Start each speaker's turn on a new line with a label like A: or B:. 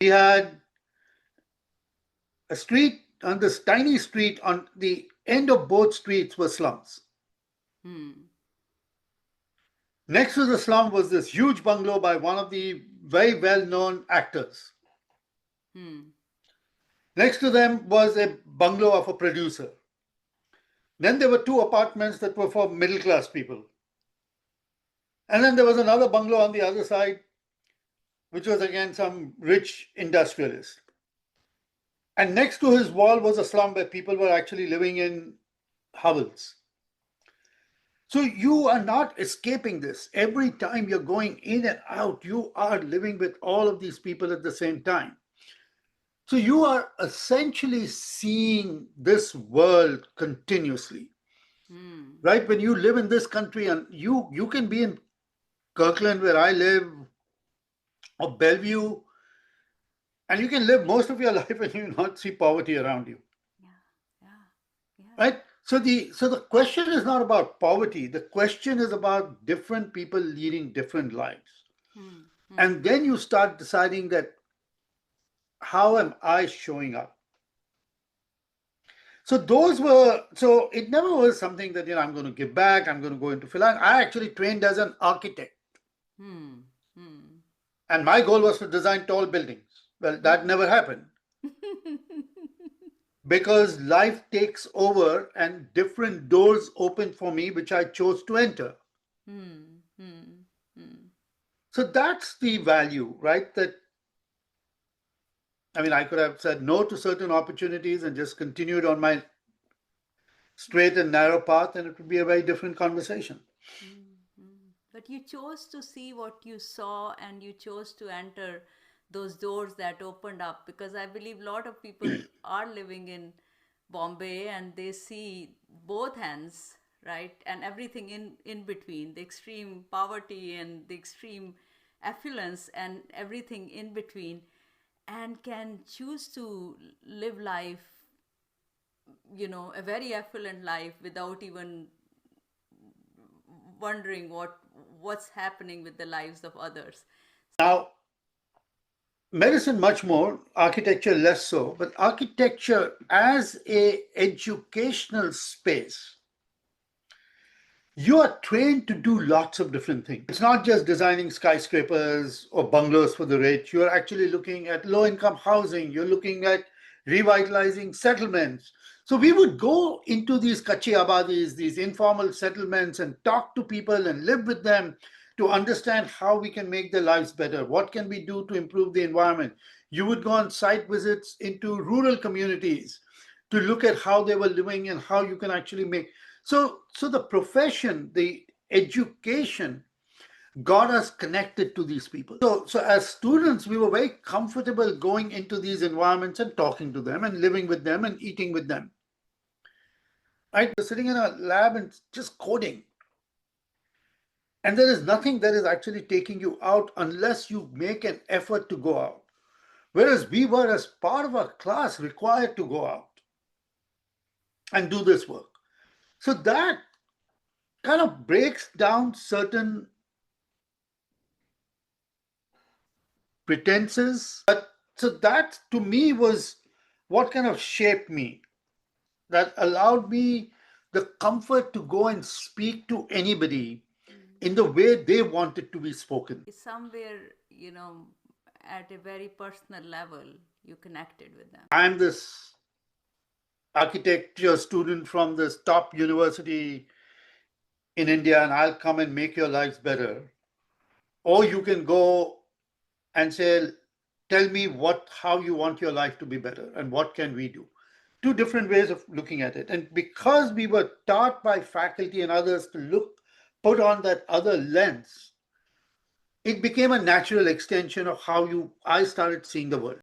A: We had a street, on this tiny street, on the end of both streets were slums.
B: Hmm.
A: Next to the slum was this huge bungalow by one of the very well known actors.
B: Hmm.
A: Next to them was a bungalow of a producer. Then there were two apartments that were for middle class people. And then there was another bungalow on the other side, which was again some rich industrialist. And next to his wall was a slum where people were actually living in hovels. So you are not escaping this. Every time you're going in and out, you are living with all of these people at the same time. So you are essentially seeing this world continuously,
B: Hmm.
A: right? When you live in this country, and you can be in Kirkland, where I live, or Bellevue, and you can live most of your life and you not see poverty around you,
B: Yeah. Yeah. Yeah.
A: right? So the question is not about poverty. The question is about different people leading different lives.
B: Hmm. Hmm.
A: And then you start deciding that, how am I showing up? So it never was something that, I'm going to give back, I'm going to go into philanthropy. I actually trained as an architect,
B: Hmm. Hmm.
A: and my goal was to design tall buildings. Well, that
B: Hmm.
A: never happened because life takes over and different doors open for me, which I chose to enter.
B: Hmm. Hmm. Hmm.
A: So that's the value, right? I could have said no to certain opportunities and just continued on my straight and narrow path, and it would be a very different conversation.
B: Mm. But you chose to see what you saw and you chose to enter those doors that opened up, because I believe a lot of people are living in Bombay and they see both ends, right? And everything in between, the extreme poverty and the extreme affluence and everything in between, and can choose to live life, a very affluent life without even wondering what's happening with the lives of others.
A: Now, medicine much more, architecture less so, but architecture as a educational space, you are trained to do lots of different things. It's not just designing skyscrapers or bungalows for the rich. You're actually looking at low income housing. You're looking at revitalizing settlements. So we would go into these kachi abadis, these informal settlements, and talk to people and live with them to understand how we can make their lives better. What can we do to improve the environment? You would go on site visits into rural communities to look at how they were living and how you can actually make. So the profession, the education got us connected to these people. So as students, we were very comfortable going into these environments and talking to them and living with them and eating with them. Right? You're sitting in a lab and just coding. And there is nothing that is actually taking you out unless you make an effort to go out. Whereas we were, as part of our class, required to go out and do this work. So that kind of breaks down certain pretenses. But so that to me was what kind of shaped me, that allowed me the comfort to go and speak to anybody in the way they wanted to be spoken.
B: Somewhere, at a very personal level, you connected with them.
A: I'm this architecture student from this top university in India, and I'll come and make your lives better. Or you can go and say, tell me how you want your life to be better and what can we do. Two different ways of looking at it. And because we were taught by faculty and others to put on that other lens, it became a natural extension of how I started seeing the world.